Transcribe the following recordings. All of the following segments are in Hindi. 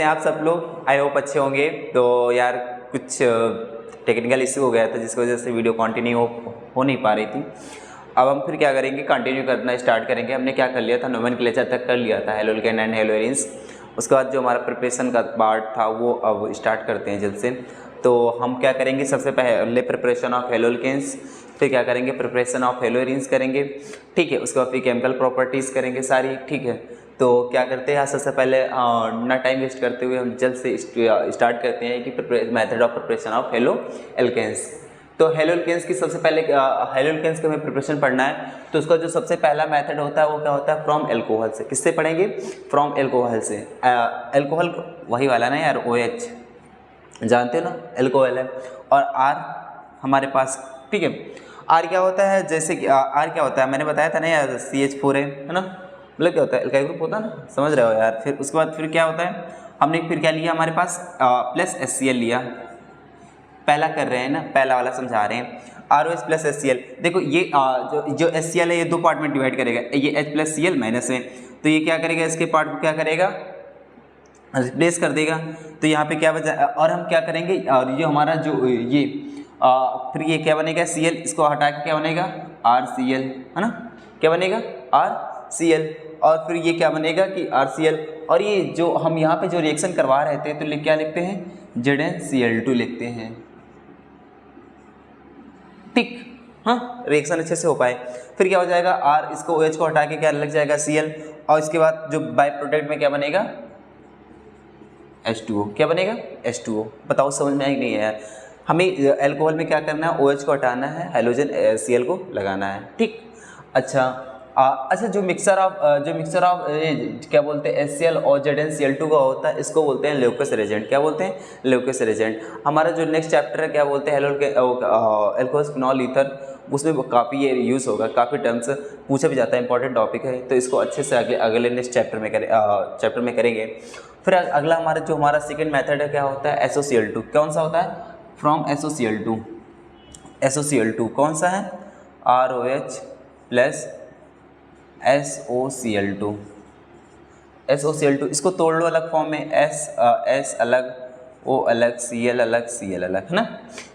आप सब लोग? आई होप अच्छे होंगे। तो यार कुछ टेक्निकल इशू हो गया था जिसकी वजह से वीडियो कंटिन्यू हो नहीं पा रही थी। अब हम फिर क्या करेंगे, कंटिन्यू करना स्टार्ट करेंगे। हमने क्या कर लिया था, नोमेनक्लेचर तक कर लिया था, हेलोल्केन एंड हेलोइंस। उसके बाद जो हमारा प्रिपरेशन का पार्ट था वो अब स्टार्ट करते हैं जल्द से। तो हम क्या करेंगे, सबसे पहले प्रिपरेशन ऑफ हेलोल्केन्स, फिर क्या करेंगे प्रिपरेशन ऑफ हेलोइंस करेंगे, ठीक है। उसके बाद फिर केमिकल प्रॉपर्टीज़ करेंगे सारी, ठीक है। तो क्या करते हैं, सबसे पहले ना टाइम वेस्ट करते हुए हम जल्द से स्टार्ट करते हैं कि method of preparation of haloalkanes. तो हेलो एल्केन्स की सबसे पहले हेलो एल्केन्स का हमें प्रिपरेशन पढ़ना है। तो उसका जो सबसे पहला मेथड होता है वो क्या होता है, फ्रॉम एल्कोहल से। किससे पढ़ेंगे, फ्रॉम एल्कोहल से। एल्कोहल वही वाला ना यार, OH जानते हो ना, एल्कोहल है। और R हमारे पास, ठीक है। R क्या होता है, जैसे कि R क्या होता है मैंने बताया था ना यार, CH4 है ना, मतलब क्या होता है, एल्काइल ग्रुप होता है ना, समझ रहे हो यार। फिर उसके बाद फिर क्या होता है, हमने फिर क्या लिया, हमारे पास प्लस HCl लिया। पहला कर रहे हैं ना, पहला वाला समझा रहे हैं, ROH प्लस HCl। देखो ये जो HCl है ये दो पार्ट में डिवाइड करेगा, ये H प्लस Cl माइनस है, तो ये क्या करेगा, इसके पार्ट को क्या करेगा, रिप्लेस कर देगा। तो यहाँ पे क्या बचा, और हम क्या करेंगे, और ये हमारा जो ये फिर ये क्या बनेगा, Cl, इसको हटा के क्या बनेगा, RCl, है ना, क्या बनेगा, RCl। और फिर ये क्या बनेगा कि RCl, और ये जो हम यहाँ पे जो रिएक्शन करवा रहे थे तो क्या लिखते हैं, ZnCl2 लिखते हैं, ठीक। हाँ, रिएक्शन अच्छे से हो पाए। फिर क्या हो जाएगा, R, इसको OH को हटा के क्या लग जाएगा, Cl, और इसके बाद जो बाय प्रोडक्ट में क्या बनेगा, H2O, क्या बनेगा, H2O। बताओ समझ में आई नहीं है यार। हमें एल्कोहल में क्या करना है, OH को हटाना है, हाइड्रोजन Cl को लगाना है, ठीक। अच्छा अच्छा, जो मिक्सर ऑफ क्या बोलते हैं, HCl और ZnCl2 का होता है, इसको बोलते हैं ल्यूकस रिएजेंट। क्या बोलते हैं, ल्यूकस रिएजेंट। हमारा जो नेक्स्ट चैप्टर है क्या बोलते हैं, एल्कोहल फिनॉल ईथर, उसमें काफ़ी ये यूज़ होगा, काफ़ी टर्म्स पूछा भी जाता है, इंपॉर्टेंट टॉपिक है। तो इसको अच्छे से अगले नेक्स्ट चैप्टर में करेंगे। फिर अगला हमारा सेकंड मेथड है, क्या होता है, SOCl2। कौन सा होता है, फ्रॉम SOCl2। SOCl2 कौन सा है, ROH प्लस SOCl2। SOCl2 इसको तोड़ लो अलग फॉर्म में, S अलग, O अलग, Cl अलग, Cl अलग, है ना।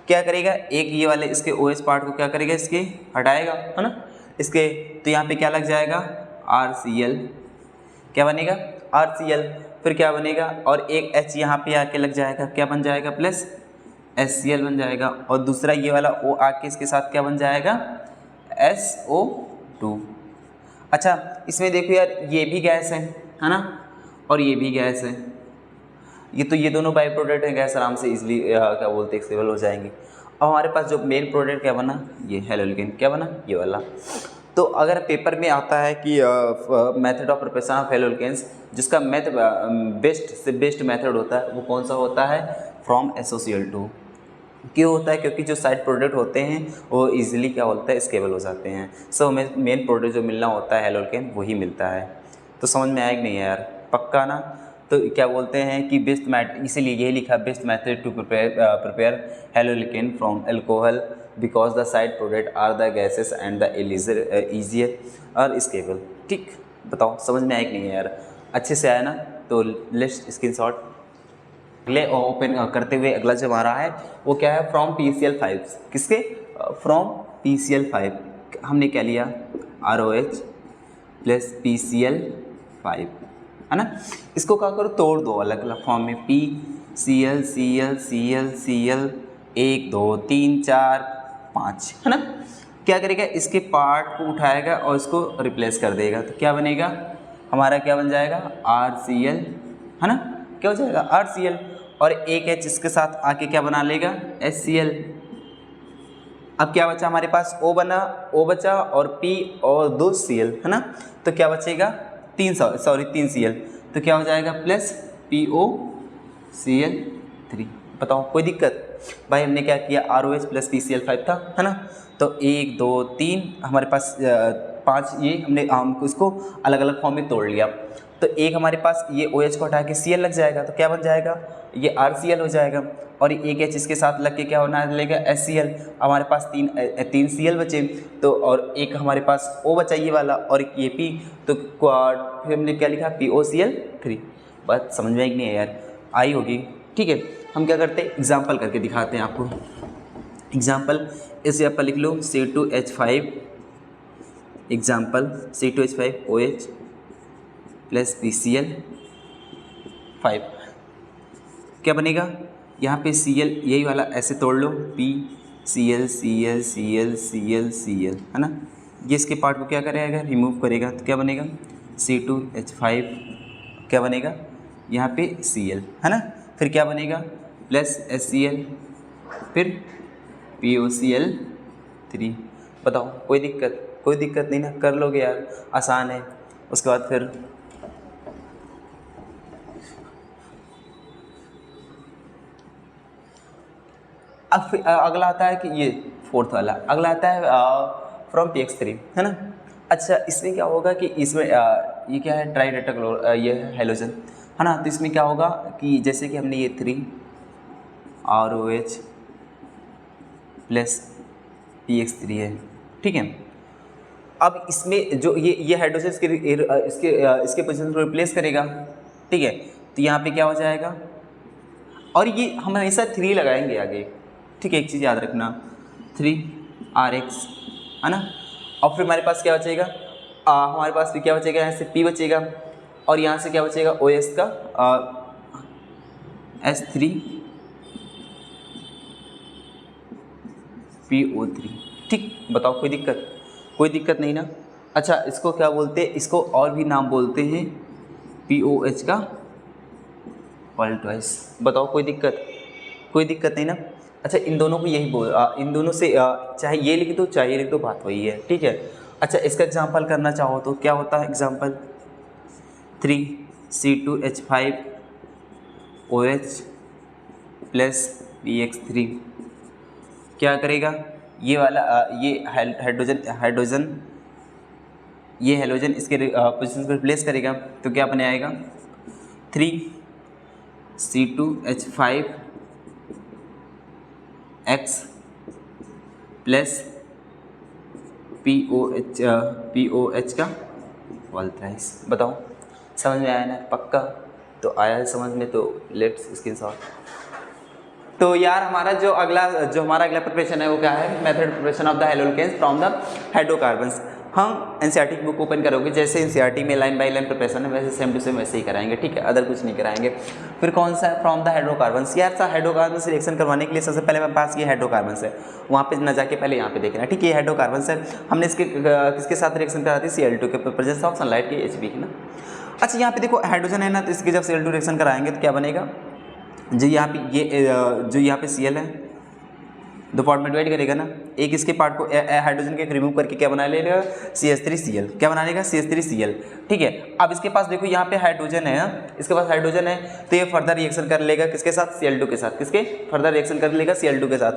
क्या करेगा, एक ये वाले इसके OH पार्ट को क्या करेगा, इसके हटाएगा, है ना, इसके। तो यहाँ पे क्या लग जाएगा, RCl, क्या बनेगा, RCl। फिर क्या बनेगा, और एक H यहाँ पे आके लग जाएगा, क्या बन जाएगा, प्लस HCl बन जाएगा। और दूसरा ये वाला O आके इसके साथ क्या बन जाएगा, SO2। अच्छा, इसमें देखो यार, ये भी गैस है ना, और ये भी गैस है। ये दोनों बाई प्रोडक्ट हैं, गैस आराम से इजीली क्या बोलते हैं, एक्सेबल हो जाएंगे। और हमारे पास जो मेन प्रोडक्ट क्या बना, ये हेलोल्केन, क्या बना, ये वाला। तो अगर पेपर में आता है कि method of preparation of haloalkanes, जिसका बेस्ट से बेस्ट मेथड होता है वो कौन सा होता है, फ्रॉम SOCl2। क्यों होता है, क्योंकि जो साइड प्रोडक्ट होते हैं वो इजीली क्या होता है, स्टेबल हो जाते हैं। सो हमें मेन प्रोडक्ट जो मिलना होता है हेलोल्केन, वही मिलता है। तो समझ में आएगा नहीं है यार, पक्का ना। तो क्या बोलते हैं कि बेस्ट मेथड, इसीलिए यही लिखा, best method to prepare haloalkane from alcohol because the side product are the gases and the easier और स्टेबल, ठीक। बताओ समझ में आएगा नहीं है यार, अच्छे से आया ना। तो लेट्स स्क्रीनशॉट अगले ओपन करते हुए, अगला जो हमारा है वो क्या है, फ्रॉम PCl5। किसके, फ्रॉम PCl5। हमने क्या लिया, ROH प्लस PCl5, है ना। इसको क्या करो, तोड़ दो अलग अलग फॉर्म में, PCl Cl Cl Cl 1 2 3 4 5, है ना। क्या करेगा, इसके पार्ट को उठाएगा और इसको रिप्लेस कर देगा। तो क्या बनेगा, हमारा क्या बन जाएगा, RCl, है ना, क्या हो जाएगा, RCl। और एक H इसके साथ आके क्या बना लेगा, HCl। अब क्या बचा हमारे पास, O बचा, और P और 2 Cl, है ना। तो क्या बचेगा, 3 Cl। तो क्या हो जाएगा, प्लस POCl3। बताओ कोई दिक्कत भाई। हमने क्या किया, ROH प्लस PCl5 था, है ना। तो 1 2 3 हमारे पास 5, ये हमने इसको अलग अलग फॉर्म में तोड़ लिया। तो एक हमारे पास ये OH को हटा के Cl लग जाएगा, तो क्या बन जाएगा, ये RCl हो जाएगा। और एक H इसके साथ लग के क्या होना लगेगा, HCl। हमारे पास तीन Cl बचे, तो और एक हमारे पास O बचा ये वाला, और एक ये P। तो फिर हमने क्या लिखा, POCl3। बात समझ में आई नहीं है यार। आई होगी, ठीक है। हम क्या करते हैं, एग्जाम्पल करके दिखाते हैं आपको। एग्जाम्पल इसे आप लिख लो C2H5, example C2H5OH plus PCl5। क्या बनेगा, यहाँ पे Cl यही वाला ऐसे तोड़ लो, PCl Cl Cl Cl Cl, है ना। ये इसके पार्ट को क्या करेगा, रिमूव करेगा, तो क्या बनेगा C2H5, क्या बनेगा यहाँ पे Cl, है ना। फिर क्या बनेगा प्लस HCl, फिर POCl3। बताओ कोई दिक्कत नहीं ना, कर लोगे यार, आसान है। उसके बाद फिर अब अगला आता है कि ये फोर्थ वाला, अगला आता है फ्रॉम PX3, है ना। अच्छा इसमें क्या होगा कि इसमें ये क्या है, ट्राई टेट्राक्लोर, ये है हेलोजन, है ना। तो इसमें क्या होगा कि जैसे कि हमने ये 3ROH प्लस PX3 है, ठीक है। अब इसमें जो ये हाइड्रोजन इसके पोजीशन को रिप्लेस करेगा, ठीक है। तो यहाँ पे क्या हो जाएगा, और ये हम हमेशा 3 लगाएंगे आगे, ठीक है। एक चीज़ याद रखना 3RX, है ना। और फिर हमारे पास क्या बचेगा, हमारे पास फिर क्या बचेगा, यहाँ से P बचेगा, और यहाँ से क्या बचेगा OS का H3PO3, ठीक। बताओ कोई दिक्कत नहीं ना। अच्छा इसको क्या बोलते हैं, इसको और भी नाम बोलते हैं POH का पॉल्टवाइस। बताओ कोई दिक्कत नहीं ना। अच्छा इन दोनों को यही इन दोनों से चाहे ये लिख दो चाहे ये लिख दो, बात वही है, ठीक है। अच्छा इसका एग्जांपल करना चाहो तो क्या होता है, एग्जांपल 3C2H5OH प्लस PX3 क्या करेगा, ये वाला ये हेलोजन इसके पोजीशन को रिप्लेस करेगा, तो क्या बने आएगा 3C2H5X प्लस POH का वॉल्ट्राइस। बताओ समझ में आया ना, पक्का तो आया है समझ में, तो लेट्स स्क्रीनशॉट। तो यार हमारा जो अगला प्रिपरेशन है वो क्या है, method preparation of the haloalkanes from the hydrocarbons. हम एनसीईआरटी की बुक ओपन करोगे, जैसे एनसीईआरटी में लाइन बाय लाइन प्रिपरेशन है वैसे सेम टू सेम वैसे ही कराएंगे, ठीक है, अदर कुछ नहीं कराएंगे। फिर कौन सा है, फ्रॉम द हाइड्रोकार्बन्स। यार सा हाइड्रोकार्बन्स रिएक्शन करवाने के लिए सबसे पहले मेरे पास ये हाइड्रोकार्बन्स है, वहाँ पे न जाके पहले यहाँ पे देखना, ठीक है। ये हाइड्रोकार्बन्स है, हमने इसके किसके साथ रिएक्शन करा थी, Cl2 के प्रेजेंस ऑफ सनलाइट की Hb, है ना। अच्छा यहाँ पे देखो हाइड्रोजन है ना, तो इसके जब Cl2 रिएक्शन कराएंगे तो क्या बनेगा, जो यहाँ पे Cl है दो पार्ट में डिवाइड करेगा ना, एक इसके पार्ट को हाइड्रोजन के रिमूव करके क्या बना लेगा CH3Cl, क्या बना लेगा CH3Cl, ठीक है। अब इसके पास देखो यहाँ पे हाइड्रोजन है, इसके पास हाइड्रोजन है, तो ये फर्दर रिएक्शन कर लेगा किसके साथ, Cl2 के साथ, किसके फर्दर रिएक्शन कर लेगा Cl2 के साथ।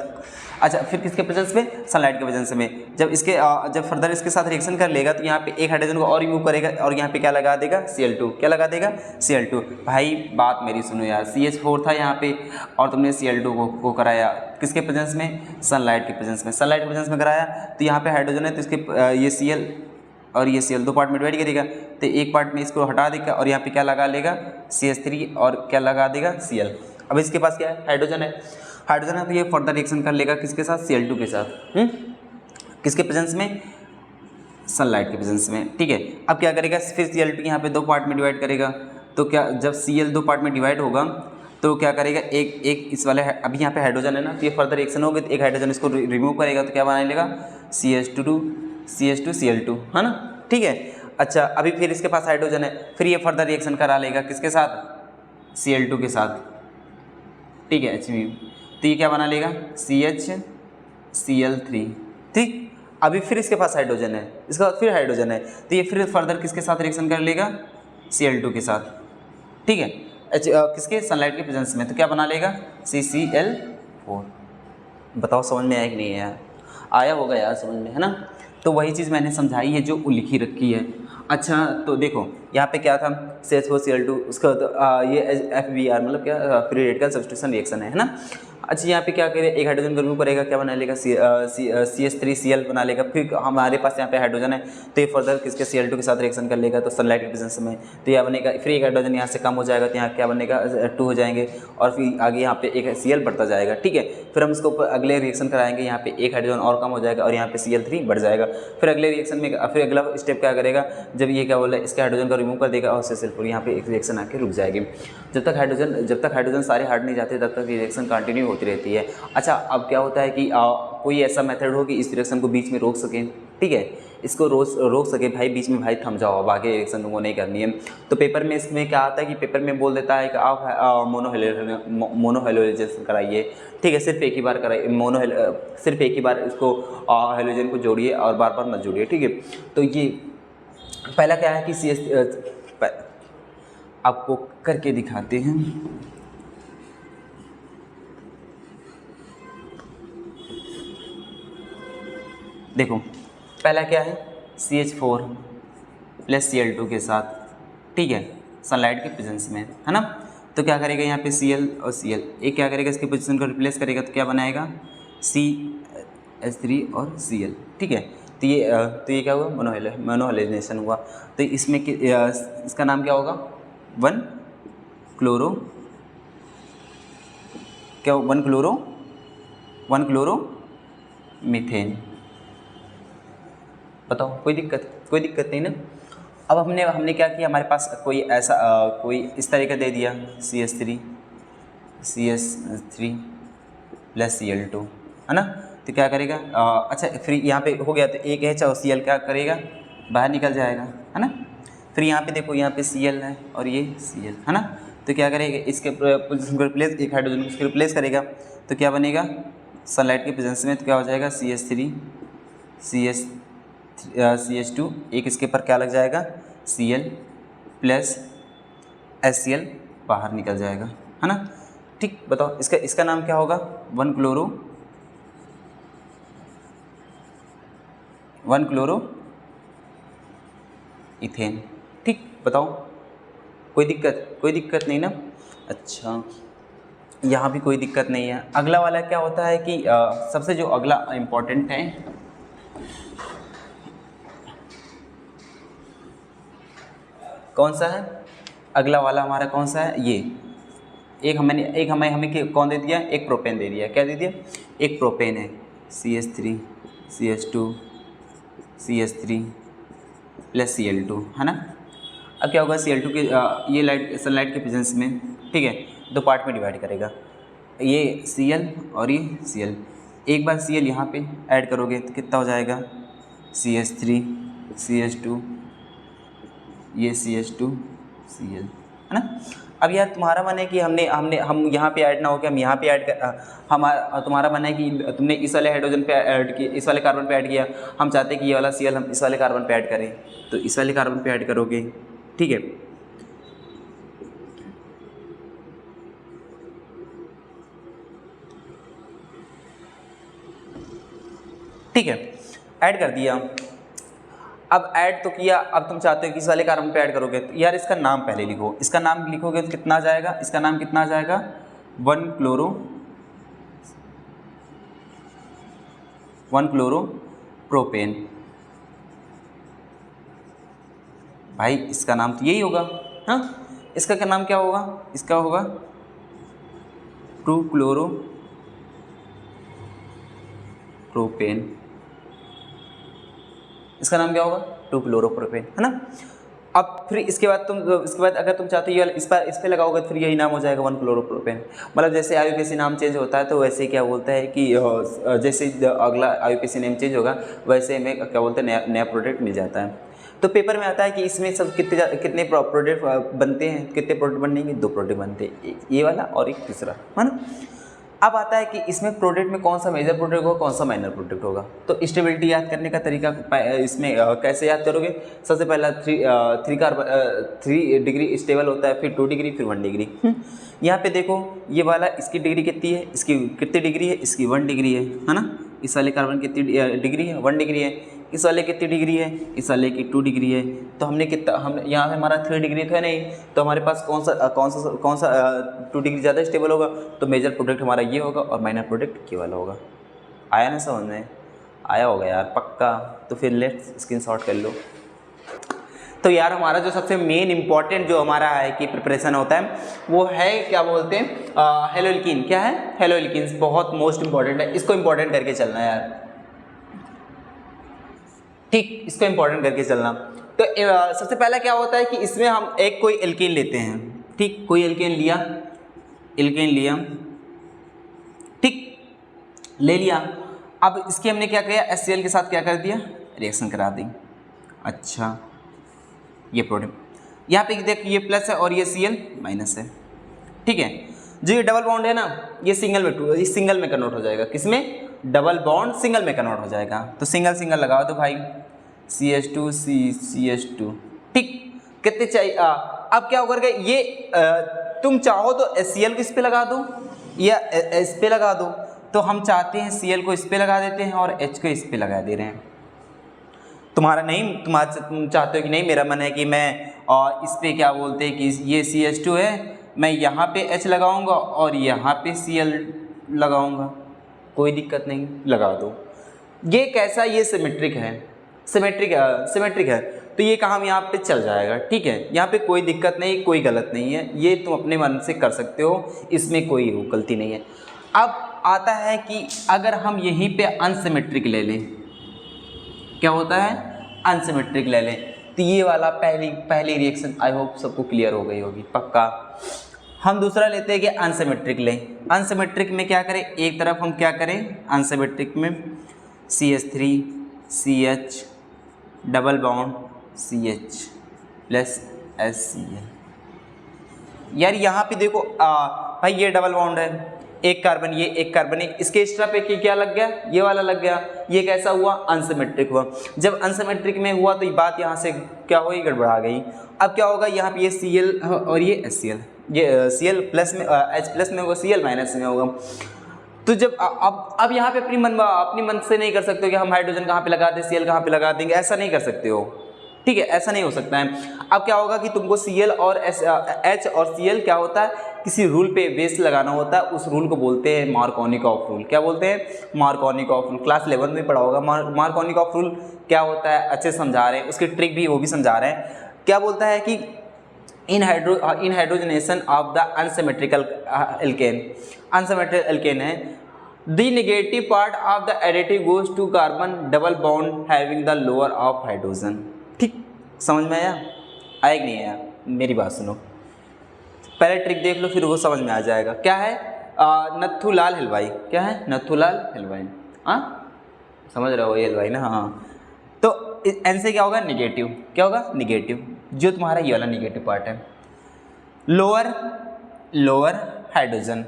अच्छा फिर किसके प्रेजेंस में, सनलाइट के प्रेजेंस में, जब फर्दर इसके साथ रिएक्शन कर लेगा तो यहाँ पे एक हाइड्रोजन को और रिमूव करेगा और यहाँ पे क्या लगा देगा Cl2, क्या लगा देगा Cl2। भाई बात मेरी सुनो यार, CH4 था यहाँ पे और तुमने Cl2 को कराया किसके प्रेजेंस में, सनलाइट के प्रेजेंस में, सनलाइट के प्रेजेंस में कराया, तो यहाँ पे हाइड्रोजन है तो इसके ये Cl और ये Cl दो पार्ट में डिवाइड करेगा, तो एक पार्ट में इसको हटा देगा और यहाँ पे क्या लगा लेगा CH3 और क्या लगा देगा Cl। अब इसके पास क्या है, हाइड्रोजन है तो ये फर्दर रिएक्शन कर लेगा किसके साथ, Cl2 के साथ, किसके प्रेजेंस में, सनलाइट के प्रेजेंस में, ठीक है। अब क्या करेगा, फिर Cl2 यहाँ पे दो पार्ट में डिवाइड करेगा, तो क्या जब Cl दो पार्ट में डिवाइड होगा तो क्या करेगा, एक इस वाले अभी यहाँ पे हाइड्रोजन है ना, तो ये फर्दर रिएक्शन होगी तो एक हाइड्रोजन इसको रिमूव करेगा तो क्या बना लेगा CH2Cl2, है ना, ठीक है। अच्छा अभी फिर इसके पास हाइड्रोजन है, फिर ये फर्दर रिएक्शन करा लेगा किसके साथ, Cl2 के साथ, ठीक है HB, तो ये क्या बना लेगा CHCl3, ठीक। अभी फिर इसके पास हाइड्रोजन है, इसके बाद फिर हाइड्रोजन है, तो ये फिर फर्दर किसके साथ रिएक्शन कर लेगा Cl2 के साथ, ठीक है, किसके, सनलाइट के प्रेजेंस में, तो क्या बना लेगा CCl4। बताओ समझ में आया कि नहीं है यार, आया होगा यार समझ में, है ना। तो वही चीज़ मैंने समझाई है जो लिखी रखी है। अच्छा तो देखो यहाँ पे क्या था, CH4Cl2 उसका तो ये FBR मतलब क्या फ्री रेडिकल सब्स्टिट्यूशन रिएक्शन है ना। अच्छा यहाँ पे क्या करें, एक हाइड्रोजन को रिमूव करेगा, क्या बना लेगा, CH3Cl बना लेगा। फिर हमारे पास यहाँ पे हाइड्रोजन है तो ये फर्दर किसके Cl2 के साथ रिएक्शन कर लेगा, तो सनलाइट के प्रेजेंस में तो यह बनेगा, फिर एक हाइड्रोजन यहाँ से कम हो जाएगा तो यहाँ क्या बनेगा 2 हो जाएंगे, और फिर आगे यहाँ पे एक Cl बढ़ता जाएगा। ठीक है, फिर हम इसको अगले रिएक्शन कराएंगे, यहाँ पे एक हाइड्रोजन और कम हो जाएगा और यहाँ पे Cl3 बढ़ जाएगा। फिर अगले रिएक्शन में फिर अगला स्टेप क्या करेगा, जब ये क्या बोला इसके हाइड्रोजन को रिमूव कर देगा और उससे सल्फर यहाँ पे एक रिएक्शन आके रुक जाएगी। जब तक हाइड्रोजन सारे हट नहीं जाते तब तक रिएक्शन कंटिन्यू होती रहती है। अच्छा, अब क्या होता है कि कोई ऐसा मेथड हो कि इस रिएक्शन को बीच में रोक सकें। ठीक है, इसको रोक सके भाई, बीच में भाई थम जाओ, अब आगे रिएक्शन तुमको नहीं करनी है। तो पेपर में इसमें क्या आता है कि पेपर में बोल देता है कि आप मोनोहेलोजन कराइए। ठीक है, सिर्फ एक ही बार कराइए, सिर्फ एक ही बार इसको हेलोजन को जोड़िए और बार बार मत जोड़िए। ठीक है, तो ये पहला क्या है कि आपको करके दिखाते हैं। देखो पहला क्या है, CH4 प्लस Cl2 के साथ, ठीक है, सनलाइट के प्रेजेंस में, है ना। तो क्या करेगा यहाँ पे Cl और Cl, एक क्या करेगा इसकी पोजीशन को रिप्लेस करेगा तो क्या बनाएगा CH3 और Cl। ठीक है, तो ये क्या हुआ, मोनोहेलोजनेशन हुआ। तो इसमें इसका नाम क्या होगा, 1 क्लोरो मीथेन। बताओ, कोई दिक्कत नहीं ना। अब हमने क्या किया, हमारे पास कोई ऐसा कोई इस तरह का दे दिया CH3 प्लस Cl2, है ना। तो क्या करेगा, अच्छा फिर यहाँ पे हो गया, तो एक H और Cl क्या करेगा, बाहर निकल जाएगा, है ना। फिर यहाँ पे देखो, यहाँ पे Cl है और ये Cl, है ना। तो क्या करेगा, इसके पोजीशन को रिप्लेस, एक हाइड्रोजन को इसको रिप्लेस करेगा तो क्या बनेगा, सनलाइट के प्रेजेंस में तो क्या हो जाएगा CH3 CH2, एक इसके ऊपर क्या लग जाएगा Cl प्लस HCl बाहर निकल जाएगा, है ना। ठीक, बताओ इसका नाम क्या होगा, 1 क्लोरो इथेन। ठीक, बताओ, कोई दिक्कत नहीं ना। अच्छा, यहाँ भी कोई दिक्कत नहीं है। अगला वाला क्या होता है कि सबसे जो अगला इम्पोर्टेंट है, कौन सा है अगला वाला हमारा, कौन सा है, ये हमें कौन दे दिया, एक प्रोपेन दे दिया। क्या दे दिया, एक प्रोपेन है, CH3 CH2 CH3 plus Cl2, है ना। अब क्या होगा, Cl2 के ये सनलाइट के प्रेजेंस में, ठीक है, 2 पार्ट में डिवाइड करेगा, ये Cl और ये Cl। एक बार Cl यहाँ पे ऐड करोगे तो कितना हो जाएगा, CH3 CH2 ये CH2 Cl, है ना। अब यार तुम्हारा मन है कि हम यहाँ पे ऐड ना हो के हम यहाँ पे ऐड कर, तुम्हारा मन है कि तुमने इस वाले हाइड्रोजन पे ऐड किया, इस वाले कार्बन पे ऐड किया, हम चाहते हैं कि ये वाला Cl हम इस वाले कार्बन पे ऐड करें, तो इस वाले कार्बन पे ऐड करोगे। ठीक है, ठीक है, ऐड कर दिया। अब ऐड तो किया, अब तुम चाहते हो कि इस वाले कार्बन पे ऐड करोगे, तो यार इसका नाम पहले लिखो। इसका नाम लिखोगे तो कितना आ जाएगा, इसका नाम कितना आ जाएगा, 1 क्लोरो प्रोपेन। भाई इसका नाम तो यही होगा, हाँ। इसका क्या नाम क्या होगा, इसका होगा 2 क्लोरो प्रोपेन। इसका नाम क्या होगा, 2 क्लोरोप्रोपेन, है ना। अब फिर इसके बाद अगर तुम चाहते हो ये इस पर लगाओगे तो फिर यही नाम हो जाएगा 1 क्लोरोप्रोपेन। मतलब जैसे IUPAC नाम चेंज होता है तो वैसे क्या बोलता है कि जैसे अगला IUPAC नेम चेंज होगा वैसे हमें क्या बोलते हैं, नया प्रोडक्ट मिल जाता है। तो पेपर में आता है कि इसमें सब कितने प्रोडक्ट बनते हैं, कितने प्रोडक्ट बनेंगे, 2 प्रोडक्ट बनते हैं, ये वाला और एक दूसरा, है ना। अब आता है कि इसमें प्रोडक्ट में कौन सा मेजर प्रोडक्ट होगा, कौन सा माइनर प्रोडक्ट होगा। तो स्टेबिलिटी याद करने का तरीका इसमें कैसे याद करोगे, सबसे पहला 3 डिग्री स्टेबल होता है, फिर 2 डिग्री, फिर 1 डिग्री। यहाँ पे देखो ये वाला, इसकी डिग्री कितनी है, इसकी कितनी डिग्री है, इसकी 1 डिग्री है ना। इस वाले कार्बन कितनी डिग्री है, 1 डिग्री है। इस वाले कितनी डिग्री है, इस वाले की 2 डिग्री है। तो हमने कितना, हम यहाँ पे हमारा 3 डिग्री तो है नहीं, तो हमारे पास कौन सा 2 डिग्री ज़्यादा स्टेबल होगा, तो मेजर प्रोडक्ट हमारा ये होगा और माइनर प्रोडक्ट ये वाला होगा। आया ना समझ में? आया होगा यार पक्का। तो फिर लेट्स स्क्रीनशॉट कर लो। तो यार हमारा जो सबसे मेन इंपॉर्टेंट जो हमारा है कि प्रिपरेशन होता है वो है क्या बोलते हैं हेलोइल्कीन। क्या है? हेलोइल्कीन्स बहुत मोस्ट इंपॉर्टेंट है, इसको इंपॉर्टेंट करके चलना है यार, ठीक, इसको इंपॉर्टेंट करके चलना। तो सबसे पहला क्या होता है कि इसमें हम एक कोई एल्कीन लेते हैं, ठीक, कोई एल्कीन लिया, ठीक, ले लिया। अब इसके हमने क्या किया, HCl के साथ क्या कर दिया, रिएक्शन करा दी। अच्छा ये प्रोडक्ट यहाँ पे देख, ये प्लस है और ये Cl माइनस है, ठीक है। जो ये डबल बॉन्ड है ना, ये सिंगल में कन्वर्ट हो जाएगा। किसमें? डबल बॉन्ड सिंगल में कन्वर्ट हो जाएगा। तो सिंगल लगाओ तो भाई CH2 CH2, ठीक। कितने चाहिए? अब क्या होगा, ये तुम चाहो तो HCl को इस पे लगा दो या इस पे लगा दो। तो हम चाहते हैं Cl को इस पे लगा देते हैं और H को इस पे लगा दे रहे हैं। तुम चाहते हो कि नहीं, मेरा मन है कि मैं इस पे क्या बोलते हैं कि ये CH2 है, मैं यहाँ पे H लगाऊंगा और यहाँ पे Cl लगाऊंगा, कोई दिक्कत नहीं, लगा दो। ये कैसा, ये सिमेट्रिक है, तो ये काम यहाँ पे चल जाएगा, ठीक है। यहाँ पे कोई दिक्कत नहीं, कोई गलत नहीं है, ये तुम अपने मन से कर सकते हो, इसमें कोई गलती नहीं है। अब आता है कि अगर हम यहीं पे अनसिमेट्रिक ले लें, क्या होता है, अनसिमेट्रिक ले लें, तो ये वाला पहली रिएक्शन आई होप सबको क्लियर हो गई होगी पक्का। हम दूसरा लेते हैं कि अनसिमेट्रिक लें। अनसिमेट्रिक में क्या करें, एक तरफ हम क्या करें, अनसिमेट्रिक में CH3 CH double bond CH plus HCl। यार यहाँ पे देखो भाई ये डबल बॉन्ड है, एक कार्बन ये एक कार्बन ये, इसके एक्स्ट्रा पे क्या लग गया, ये वाला लग गया। ये कैसा हुआ, अनसिमेट्रिक हुआ। जब अनसिमेट्रिक में हुआ तो ये बात यहाँ से क्या हुई, गड़बड़ा गई। अब क्या होगा, यहाँ पे ये Cl और ये HCl, ये Cl प्लस में H प्लस में होगा, Cl माइनस में होगा। तो जब अब यहाँ पे अपनी मन से नहीं कर सकते हो कि हम हाइड्रोजन कहाँ पे लगा दें, Cl कहाँ पे लगा देंगे, ऐसा नहीं कर सकते हो, ठीक है, ऐसा नहीं हो सकता है। अब क्या होगा कि तुमको Cl और H और Cl क्या होता है, किसी रूल पे बेस लगाना होता है, उस रूल को बोलते हैं मार्कोनिकॉफ रूल। क्या बोलते हैं, मार्कोनिकॉफ रूल। क्लास 11 में पढ़ा होगा मार्कोनिकॉफ रूल क्या होता है, अच्छे समझा रहे हैं, उसकी ट्रिक भी वो भी समझा रहे हैं। क्या बोलता है कि in hydrogenation of the unsymmetrical alkene है, the negative part of the additive goes to carbon double bond having the lower of hydrogen. ठीक, समझ में आया कि नहीं आया? मेरी बात सुनो, पहले ट्रिक देख लो, फिर वो समझ में आ जाएगा। क्या है, नथुलाल हलवाई। क्या है, नथुलाल हलवाई। हाँ समझ रहे हो, ये हलवाई ना, हाँ। तो एन से क्या होगा, निगेटिव। क्या होगा, निगेटिव। जो तुम्हारा ये वाला निगेटिव पार्ट है, लोअर हाइड्रोजन,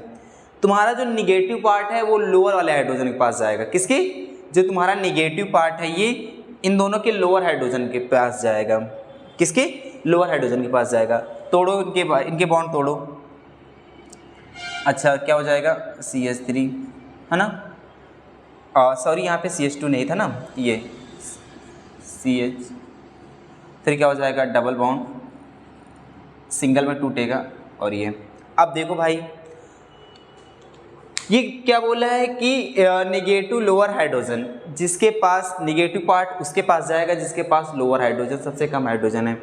तुम्हारा जो निगेटिव पार्ट है वो लोअर वाले हाइड्रोजन के पास जाएगा। किसके, जो तुम्हारा निगेटिव पार्ट है ये इन दोनों के लोअर हाइड्रोजन के पास जाएगा। किसके, लोअर हाइड्रोजन के पास जाएगा। तोड़ो इनके बॉन्ड तोड़ो। अच्छा क्या हो जाएगा, CH3 है ना, सॉरी यहाँ पे CH2 नहीं था ना, ये CH3 क्या हो जाएगा, डबल बॉन्ड सिंगल में टूटेगा। और ये अब देखो भाई, ये क्या बोला है कि नेगेटिव लोअर हाइड्रोजन, जिसके पास नेगेटिव पार्ट उसके पास जाएगा जिसके पास लोअर हाइड्रोजन, सबसे कम हाइड्रोजन है।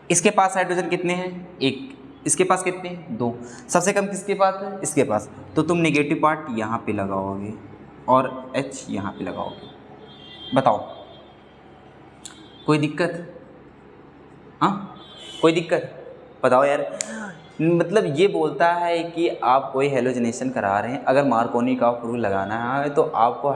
इसके पास हाइड्रोजन कितने हैं, एक। इसके पास कितने हैं, दो। सबसे कम किसके पास है, इसके पास। तो तुम नेगेटिव पार्ट यहाँ पे लगाओगे और H यहाँ पे लगाओगे। बताओ कोई दिक्कत? हाँ कोई दिक्कत? बताओ यार। मतलब ये बोलता है कि आप कोई हेलोजनेशन करा रहे हैं, अगर मार्कोनिकॉफ रूल लगाना है तो आपको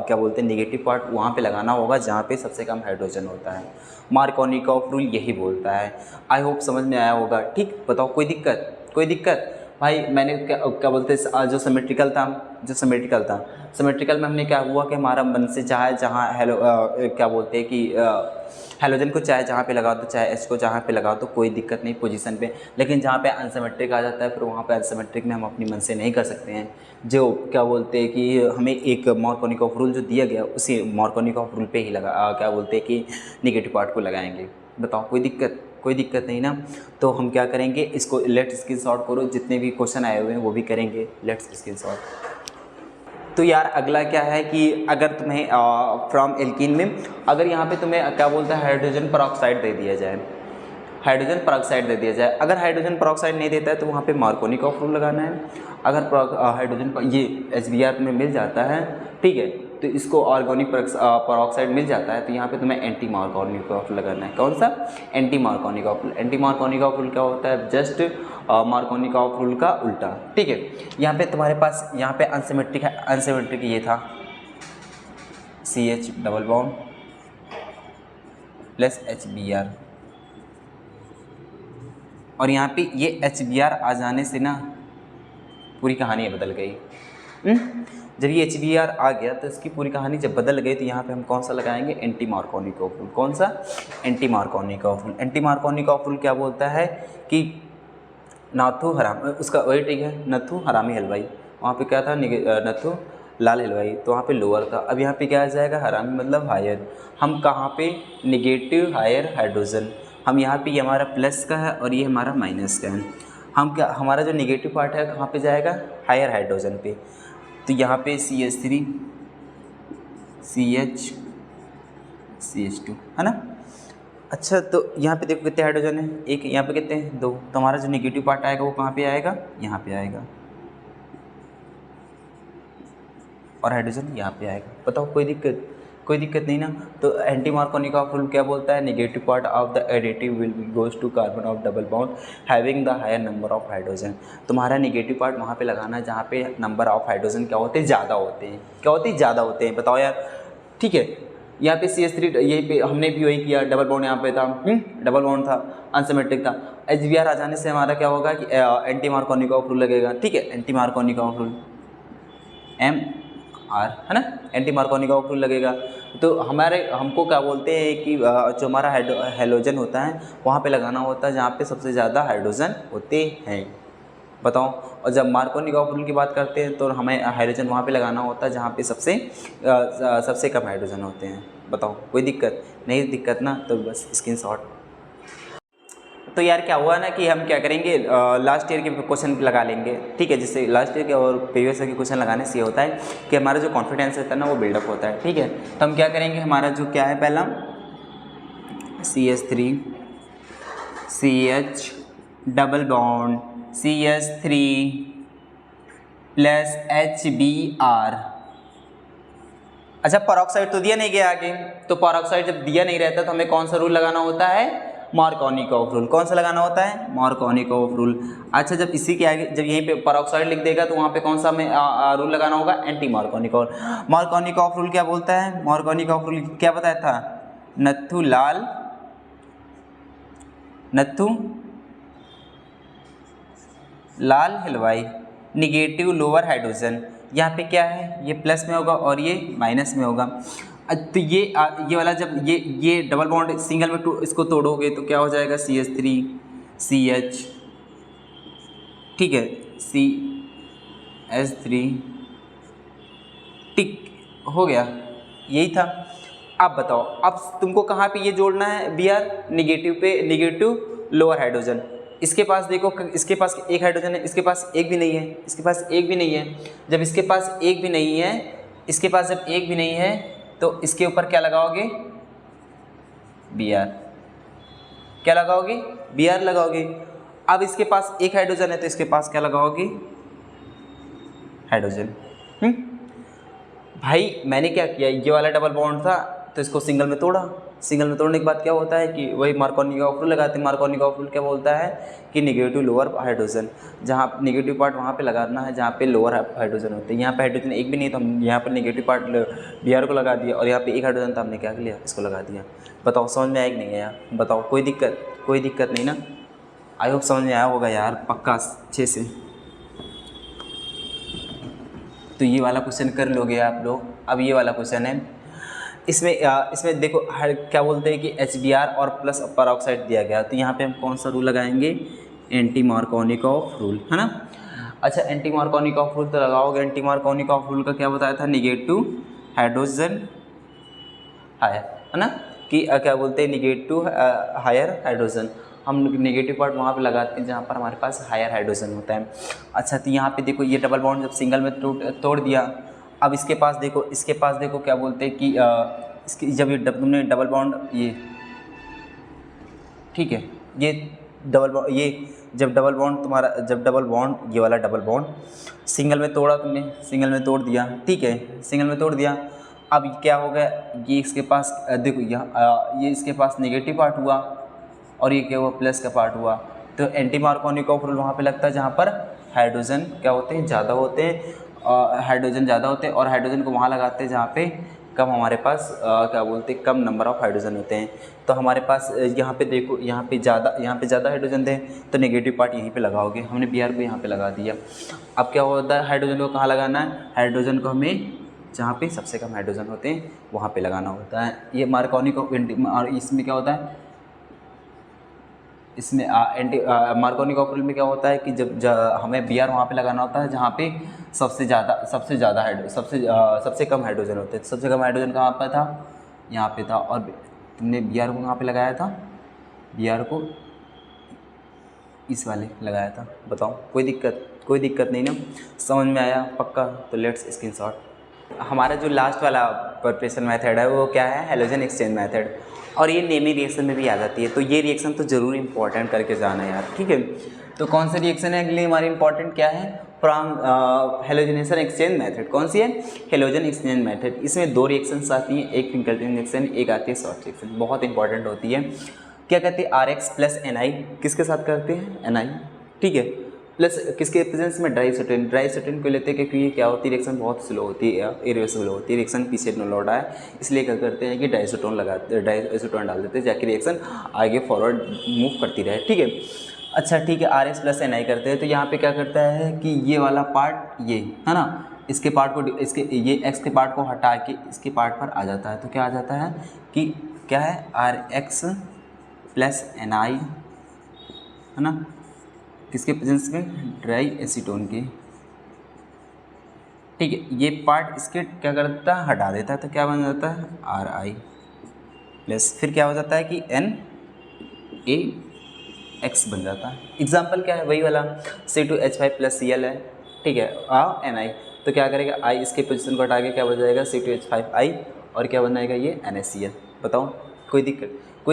क्या बोलते हैं, नेगेटिव पार्ट वहाँ पे लगाना होगा जहाँ पे सबसे कम हाइड्रोजन होता है। मार्कोनिकॉफ रूल यही बोलता है। आई होप समझ में आया होगा। ठीक, बताओ कोई दिक्कत? कोई दिक्कत? भाई मैंने क्या क्या बोलते हैं जो सिमेट्रिकल था सिमेट्रिकल में हमने क्या हुआ कि हमारा मन से चाहे जहाँ क्या बोलते हैं कि हेलोजन को चाहे जहाँ पे लगा दो, चाहे एच को जहाँ पे लगा दो, कोई दिक्कत नहीं पोजीशन पे। लेकिन जहाँ पे अनसिमेट्रिक आ जाता है फिर वहाँ पे अनसिमेट्रिक में हम अपनी मन से नहीं कर सकते हैं। जो क्या बोलते हैं कि हमें एक मार्कोनिकॉफ रूल जो दिया गया उसी मार्कोनिकॉफ रूल पे ही क्या बोलते हैं कि निगेटिव पार्ट को लगाएंगे। बताओ कोई दिक्कत नहीं ना। तो हम क्या करेंगे, इसको लेट्स स्क्रीनशॉट करो, जितने भी क्वेश्चन आए हुए हैं वो भी करेंगे लेट्स स्क्रीनशॉट। तो यार अगला क्या है कि अगर तुम्हें फ्रॉम एल्कीन में अगर यहाँ पे तुम्हें क्या बोलता है हाइड्रोजन पेरोक्साइड दे दिया जाए, अगर हाइड्रोजन पेरोक्साइड नहीं देता है तो वहाँ पे मार्कोनिकॉफ रूल लगाना है। अगर हाइड्रोजन ये HBr में मिल जाता है, ठीक है, तो इसको ऑर्गेनिक पेरोक्साइड मिल जाता है तो यहाँ पे तुम्हें एंटी मार्कोनिकॉफ लगाना है। कौन सा? एंटी मार्कोनिकॉफ रूल क्या होता है? जस्ट मार्कोनिकॉफ रूल का उल्टा, ठीक है। यहाँ पे तुम्हारे पास यहाँ पे अनसिमेट्रिक ये था CH double bond plus HBr, और यहाँ पे ये HBr आ जाने से ना पूरी कहानी बदल गई। जब ये HBr आ गया तो इसकी पूरी कहानी जब बदल गई तो यहाँ पे हम कौन सा लगाएंगे? Anti Markovnikov rule. कौन सा? Anti Markovnikov rule. Anti Markovnikov rule क्या बोलता है कि नाथू हराम, उसका वही ठीक है, नथु हरामी हलवाई। वहाँ पे क्या था? नथु लाल हलवाई, तो वहाँ पे लोअर था। अब यहाँ पे क्या आ जाएगा? हरामी मतलब हायर। हम कहाँ पे? Negative higher hydrogen. हम यहाँ पे ये हमारा प्लस का है और ये हमारा माइनस का है। हम क्या, हमारा जो निगेटिव पार्ट है कहाँ पे जाएगा? हायर हाइड्रोजन पे। तो यहाँ पे CH3 CH CH2 है ना। अच्छा तो यहाँ पे देखो कितने हाइड्रोजन है? एक। यहाँ पे कितने हैं? 2। तो हमारा जो निगेटिव पार्ट आएगा वो कहाँ पे आएगा? यहाँ पे आएगा, और हाइड्रोजन यहाँ पे आएगा। बताओ कोई दिक्कत नहीं ना। तो एंटी मार्कोनिकॉफ रूल क्या बोलता है? Negative part of the additive will be goes to carbon of double bond having the higher number of hydrogen. तुम्हारा नेगेटिव पार्ट वहाँ पे लगाना है जहाँ पे नंबर ऑफ हाइड्रोजन क्या होते हैं? ज़्यादा होते हैं। क्या होते हैं? ज़्यादा होते हैं। बताओ यार, ठीक है। यहाँ पे CH3 यहीं पे हमने भी वही किया, डबल बॉन्ड यहाँ पे था, डबल बॉन्ड था, अनसिमेट्रिक था। HBr आ जाने से हमारा क्या होगा कि एंटी मार्कोनिकॉफ रूल लगेगा, ठीक है। एंटी मार्कोनिकॉफ रूल MR है ना, एंटी मार्कोनिकॉफ रूल लगेगा। तो हमको क्या बोलते हैं कि जो हमारा हेलोजन होता है वहाँ पे लगाना होता है जहाँ पे सबसे ज़्यादा हाइड्रोजन होते हैं। बताओ। और जब मार्कोनिकॉफ रूल की बात करते हैं तो हमें हाइड्रोजन वहाँ पे लगाना होता है जहाँ पे सबसे कम हाइड्रोजन होते हैं। बताओ कोई दिक्कत नहीं? दिक्कत ना, तो बस स्क्रीनशॉट। तो यार क्या हुआ ना कि हम क्या करेंगे, लास्ट ईयर के क्वेश्चन लगा लेंगे, ठीक है। जिससे लास्ट ईयर के और प्रीवियस ईयर के क्वेश्चन लगाने से ये होता है कि हमारा जो कॉन्फिडेंस रहता है ना वो बिल्डअप होता है, ठीक है। तो हम क्या करेंगे, हमारा जो क्या है पहला CH3 CH double bond CH3 plus HBr। अच्छा पेरोक्साइड तो दिया नहीं गया आगे, तो पेरोक्साइड जब दिया नहीं रहता तो हमें कौन सा रूल लगाना होता है? Markovnikov rule. कौन सा लगाना होता है? Markovnikov rule. अच्छा जब इसी के आगे जब यहीं पे पेरोक्साइड लिख देगा तो वहाँ पे कौन सा हमें रूल लगाना होगा? Anti Markovnikov. मार्कोनिकॉफ रूल क्या बोलता है? मार्कोनिकॉफ रूल क्या बताया था? नथु लाल हलवाई, निगेटिव लोअर हाइड्रोजन। यहाँ पे क्या है? ये प्लस में होगा और ये माइनस में होगा। तो ये वाला जब ये डबल बॉन्ड सिंगल में इसको तोड़ोगे तो क्या हो जाएगा? CH3 CH, ठीक है, CH3 टिक हो गया, यही था। अब बताओ, अब तुमको कहाँ पे ये जोड़ना है? Br निगेटिव पे, निगेटिव लोअर हाइड्रोजन। इसके पास देखो, इसके पास एक हाइड्रोजन है, इसके पास एक भी नहीं है, इसके पास एक भी नहीं है। जब इसके पास एक भी नहीं है, इसके पास जब एक भी नहीं है तो इसके ऊपर क्या लगाओगे? Br। क्या लगाओगे? Br लगाओगे। अब इसके पास एक हाइड्रोजन है तो इसके पास क्या लगाओगे? हाइड्रोजन। भाई मैंने क्या किया, ये वाला डबल बॉन्ड था तो इसको सिंगल में तोड़ा। सिंगल में तोड़ने के बाद क्या होता है कि वही मार्कोनिकॉफ रूल लगाते हैं। मार्कोनिकॉफ रूल क्या बोलता है कि निगेटिव लोअर हाइड्रोजन, जहाँ निगेटिव पार्ट वहाँ पे लगाना है जहाँ पे लोअर हाइड्रोजन होते हैं। यहाँ पे हाइड्रोजन एक भी नहीं तो हम यहाँ पर निगेटिव पार्ट Br को लगा दिया, और यहाँ पे एक हाइड्रोजन था हमने क्या किया? इसको लगा दिया। बताओ समझ में आया कि नहीं आया? बताओ कोई दिक्कत नहीं ना? आई होप समझ में आया होगा यार, पक्का अच्छे से। तो ये वाला क्वेश्चन कर लोगे आप लोग। अब ये वाला क्वेश्चन है, इसमें देखो क्या बोलते हैं कि HBr और प्लस परऑक्साइड दिया गया, तो यहाँ पे हम कौन सा रूल लगाएंगे, एंटी मार्कोनिकॉफ रूल, है ना। अच्छा, एंटी मार्कोनिकॉफ रूल तो लगाओगे। एंटी मार्कोनिकॉफ रूल का क्या बताया था, निगेटिव हाइड्रोजन हायर, है ना, कि क्या बोलते हैं निगेटिव हायर हाइड्रोजन। हम नेगेटिव पार्ट वहाँ पे लगाते हैं जहाँ पर हमारे पास हायर हाइड्रोजन होता है। अच्छा, तो यहाँ पे देखो ये डबल बॉन्ड जब सिंगल में तोड़ दिया, अब इसके पास देखो क्या बोलते हैं कि इसकी जब ये तुमने डबल बॉन्ड ये, ठीक है, ये डबल बॉन्ड, ये जब डबल बॉन्ड ये वाला डबल बॉन्ड सिंगल में तोड़ा तुमने, सिंगल में तोड़ दिया, ठीक है, सिंगल में तोड़ दिया। अब क्या हो गया, ये इसके पास देखो यहाँ ये इसके पास नेगेटिव पार्ट हुआ और ये क्या हुआ, प्लस का पार्ट हुआ। तो एंटी मार्कोनिकॉफ रूल वहाँ पे लगता है जहाँ पर हाइड्रोजन क्या होते हैं, ज़्यादा होते हैं, हाइड्रोजन ज़्यादा होते हैं, और हाइड्रोजन को वहाँ लगाते हैं जहाँ पे कम हमारे पास क्या बोलते हैं कम नंबर ऑफ हाइड्रोजन होते हैं। तो हमारे पास यहाँ पे देखो, यहाँ पे ज़्यादा हाइड्रोजन थे तो नेगेटिव पार्ट यहीं पे लगाओगे। हमने Br को यहाँ पे लगा दिया। अब क्या होता है, हाइड्रोजन को कहाँ लगाना है, हाइड्रोजन को हमें जहाँ पे सबसे कम हाइड्रोजन होते हैं वहाँ पे लगाना होता है। ये मार्कोनिकॉफ, और इसमें क्या होता है, इसमें एंटी मार्कोनिकॉफ रूल में क्या होता है कि जब हमें Br वहाँ पे लगाना होता है जहाँ पे सबसे कम हाइड्रोजन होते हैं। सबसे कम हाइड्रोजन कहाँ पर था, यहाँ पे था, और तुमने Br को कहाँ पे लगाया था, Br को इस वाले लगाया था। बताओ, कोई दिक्कत नहीं ना, समझ में आया पक्का। तो लेट्स स्क्रीनशॉट। हमारा जो लास्ट वाला प्रिपरेशन मेथड है वो क्या है, हैलोजन एक्सचेंज मेथड, और ये नेमिंग रिएक्शन में भी आ जाती है। तो ये रिएक्शन तो ज़रूर इंपॉर्टेंट करके जाना है यार, ठीक है। तो कौन सा रिएक्शन है अगली हमारी इंपॉर्टेंट, क्या है, फ्रॉम हैलोजनेशन एक्सचेंज मेथड। कौन सी है, हैलोजन एक्सचेंज मेथड। इसमें दो रिएक्शंस आती हैं, एक फिंकल्टन रिएक्शन, एक आती है शॉर्ट रिएक्शन, बहुत इंपॉर्टेंट होती है। क्या कहते हैं, RX प्लस NI किसके साथ करते हैं, NI, ठीक है, प्लस किसके प्रेजेंस में, ड्राई को लेते हैं, क्योंकि ये क्या होती है, रिएक्शन बहुत स्लो होती है, इरिवर्सिबल होती है, रिएक्शन पीछे न लौटा है, इसलिए क्या करते हैं कि डाइसोटोन डाल देते हैं, जाके रिएक्शन आगे फॉरवर्ड मूव करती रहे, ठीक है। अच्छा, ठीक है, RX प्लस NI करते हैं, तो यहाँ पे क्या करता है कि ये वाला पार्ट, ये है ना, इसके पार्ट को, ये X के पार्ट को हटा के इसके पार्ट पर आ जाता है। तो क्या आ जाता है कि क्या है, RX प्लस NI, है ना, किसके प्रेजेंस में, ड्राई एसीटोन के, ठीक है। ये पार्ट इसके क्या कर देता है, हटा देता है, तो क्या बन जाता है, RI प्लस, फिर क्या हो जाता है कि NaX बन जाता है। एग्जाम्पल क्या है, वही वाला C2H5 प्लस Cl है, ठीक है, NI। तो क्या करेगा, I इसके पोजीशन को हटा के क्या बन जाएगा, C2H5I, और क्या बन जाएगा, ये NaCl। बताओ, कोई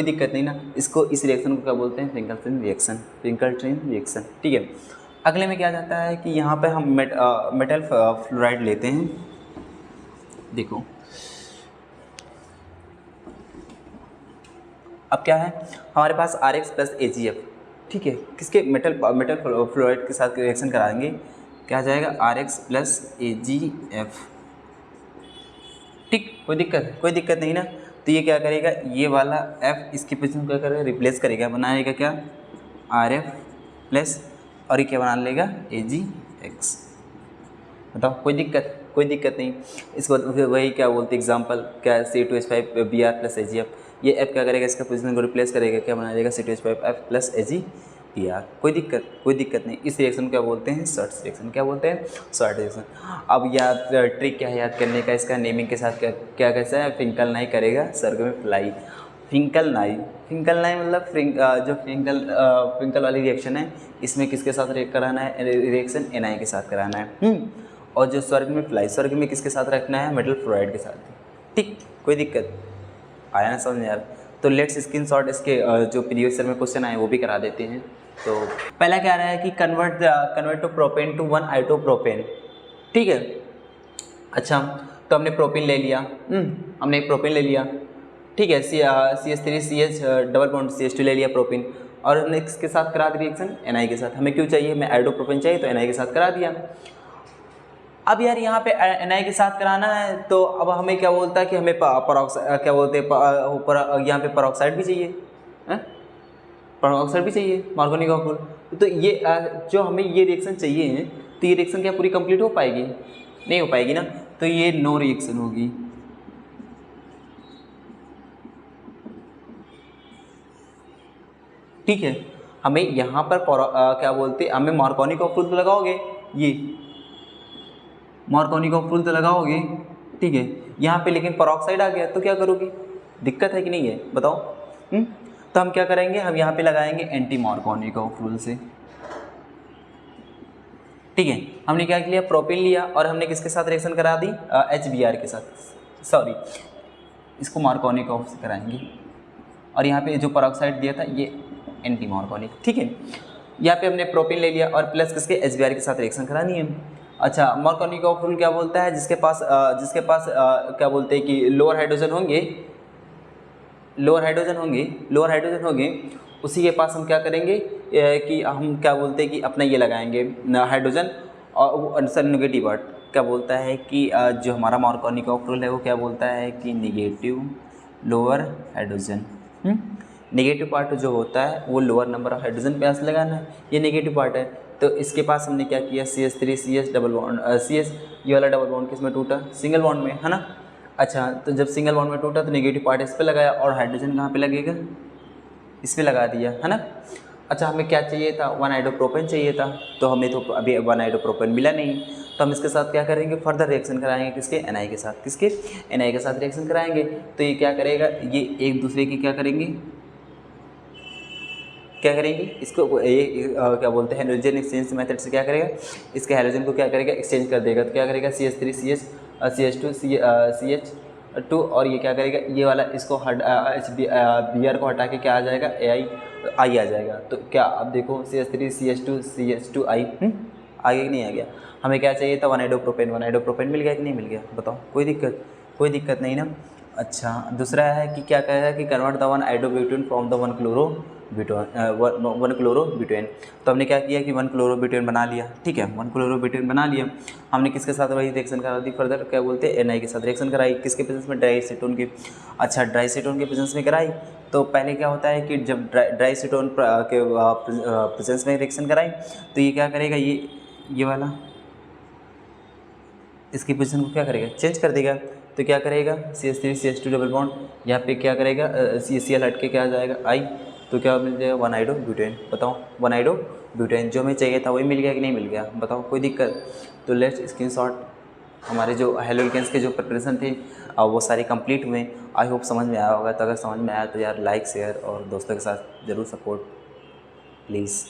दिक्कत नहीं ना। इसको, इस रिएक्शन को क्या बोलते हैं, फिंकल्टन रिएक्शन, ठीक है। अगले में क्या जाता है कि यहाँ पे हम मेटल फ्लोराइड लेते हैं। देखो अब क्या है, हमारे पास RX प्लस AgF, ठीक है, किसके, मेटल फ्लोराइड के साथ रिएक्शन कराएंगे, क्या आ जाएगा, RX प्लस AgF, ठीक, कोई दिक्कत नहीं ना। तो ये क्या करेगा, ये वाला F इसकी पोजीशन क्या करेगा, रिप्लेस करेगा, बनाएगा क्या, RF प्लस, और ये क्या बना लेगा, AgX। बताओ, कोई दिक्कत नहीं। इसको वही क्या बोलते हैं, एग्जांपल क्या है, C2H5 Br प्लस AgF, ये F क्या करेगा, इसका पोजीशन को रिप्लेस करेगा, क्या बना देगा, C2H5F प्लस AgBr। कोई दिक्कत नहीं। इस रिएक्शन क्या बोलते हैं, शॉर्ट रिएक्शन, क्या बोलते हैं, शॉर्ट रिएक्शन। अब याद ट्रिक क्या है याद करने का, इसका नेमिंग के साथ क्या कैसा है, फिंकल नाई करेगा स्वर्ग में फ्लाई। फिंकल नाई मतलब जो फिंकल वाली रिएक्शन है, इसमें किसके साथ कराना है, रिएक्शन NI के साथ कराना है। और जो स्वर्ग में किसके साथ रखना है, मेटल फ्लोराइड के साथ, ठीक, कोई दिक्कत आया ना समझ यार। तो लेट्स स्क्रीनशॉट इसके जो प्रीवियस ईयर में क्वेश्चन आए वो भी करा देते हैं। तो पहला क्या रहा है कि convert to propane to 1 isopropane, ठीक है। अच्छा, तो हमने प्रोपेन ले लिया, ठीक है, CH3CH डबल बॉन्ड CH2 ले लिया प्रोपेन, और हमने इसके साथ करा दी रिएक्शन NI के साथ। हमें क्यों चाहिए, हमें आइसोप्रोपेन चाहिए, तो NI के साथ करा दिया। अब यार यहाँ पे NI के साथ कराना है, तो अब हमें क्या बोलता है कि हमें परऑक्साइड, क्या बोलते हैं, यहाँ पे परऑक्साइड भी चाहिए, परऑक्साइड भी चाहिए, मार्कोनिकॉफ। तो ये जो हमें ये रिएक्शन चाहिए, तो ये रिएक्शन क्या पूरी कंप्लीट हो पाएगी, नहीं हो पाएगी ना, तो ये नो रिएक्शन होगी। ठीक है, हमें यहाँ पर क्या बोलते हैं, हमें मार्कोनिकॉफ रूल तो लगाओगे, ये मार्कोनिकॉफ रूल तो लगाओगे, ठीक है। यहाँ पे लेकिन पेरोक्साइड आ गया तो क्या करोगे, दिक्कत है कि नहीं है, बताओ। तो हम क्या करेंगे, हम यहाँ पे लगाएंगे एंटी मार्कोनिकॉफ रूल से। ठीक है, हमने क्या किया, प्रोपेन लिया और हमने किसके साथ रिएक्शन करा दी, HBr के साथ, सॉरी इसको मार्कोनिकॉफ से कराएंगे। और यहाँ पे जो पेरोक्साइड दिया था ये एंटी मार्कोनिक। ठीक है, यहाँ पे हमने प्रोपेन ले लिया और प्लस किसके, HBr के साथ रिएक्शन करानी है। अच्छा, मार्कोनिकॉफ रूल क्या बोलता है, जिसके पास क्या बोलते हैं कि लोअर हाइड्रोजन होंगे, उसी के पास हम क्या करेंगे कि हम क्या बोलते हैं कि अपना ये लगाएंगे हाइड्रोजन, और वो आंसर नेगेटिव पार्ट क्या बोलता है कि जो हमारा मार्कोनिकॉफ रूल है वो क्या बोलता है कि negative lower hydrogen. Negative part जो होता है वो लोअर नंबर ऑफ हाइड्रोजन पे आंसर लगाना है, ये नेगेटिव पार्ट है। तो इसके पास हमने क्या किया, CH3 CH double bond CS, ये वाला डबल बॉन्ड किस में टूटा, सिंगल बॉन्ड में, है ना। अच्छा, तो जब सिंगल बॉन्ड में टूटा तो नेगेटिव पार्ट इस पे लगाया और हाइड्रोजन कहाँ पे लगेगा, इस पे लगा दिया, है ना। अच्छा, हमें क्या चाहिए था, 1 हाइड्रोप्रोपेन चाहिए था, तो हमें तो अभी 1 हाइड्रोप्रोपेन मिला नहीं, तो हम इसके साथ क्या करेंगे, फर्दर रिएक्शन कराएंगे किसके, Na के साथ, किसके Na के साथ रिएक्शन कराएंगे। तो ये क्या करेगा, ये एक दूसरे की क्या करेंगे इसको ये क्या बोलते हैं, हाइड्रोजन एक्सचेंज मेथड से क्या करेगा, इसके हाइड्रोजन को क्या करेगा, एक्सचेंज कर देगा। तो क्या करेगा, CH3 CH2 CH2 और ये क्या करेगा, ये वाला इसको Br को हटा के क्या आ जाएगा, I आ जाएगा। तो क्या अब देखो CH3 CH2 I आगे नहीं आ गया। हमें क्या चाहिए था, 1 हाइड्रोप्रोपेन मिल गया कि नहीं मिल गया, बताओ। कोई दिक्कत नहीं ना। अच्छा, दूसरा है कि क्या कहेगा कि convert the 1 hydrobutane from the 1 chlorobutane. तो हमने क्या किया कि 1 क्लोरोब्यूटेन बना लिया। ठीक है, 1 क्लोरोब्यूटेन बना लिया। हमने किसके साथ वही रिएक्शन करा दी, फर्दर क्या बोलते हैं, Na के साथ रिएक्शन कराई, किसके प्रेजेंस में, ड्राईसीटोन के। अच्छा, ड्राईसीटोन के प्रेजेंस में कराई। तो पहले क्या होता है कि जब ड्राईसीटोन के प्रेजेंस में रिएक्शन कराई तो ये क्या करेगा, ये वाला इसकी पोजीशन को क्या करेगा, चेंज कर देगा। तो क्या करेगा, CH3 CH2 डबल बॉन्ड, यहाँ पे क्या करेगा, CCl हट के क्या आ जाएगा, I। तो क्या मिल जाएगा, 1 हाइड्रोब्यूटेन। बताओ, 1 हाइड्रोब्यूटेन जो हमें चाहिए था वही मिल गया कि नहीं मिल गया, बताओ। कोई दिक्कत। तो लेट्स स्क्रीनशॉट। हमारे जो हैलोकेन्स के जो प्रिपरेशन थे वो सारे कंप्लीट हुए। आई होप समझ में आया होगा। तो अगर समझ में आया तो यार लाइक शेयर और दोस्तों के साथ ज़रूर सपोर्ट प्लीज़।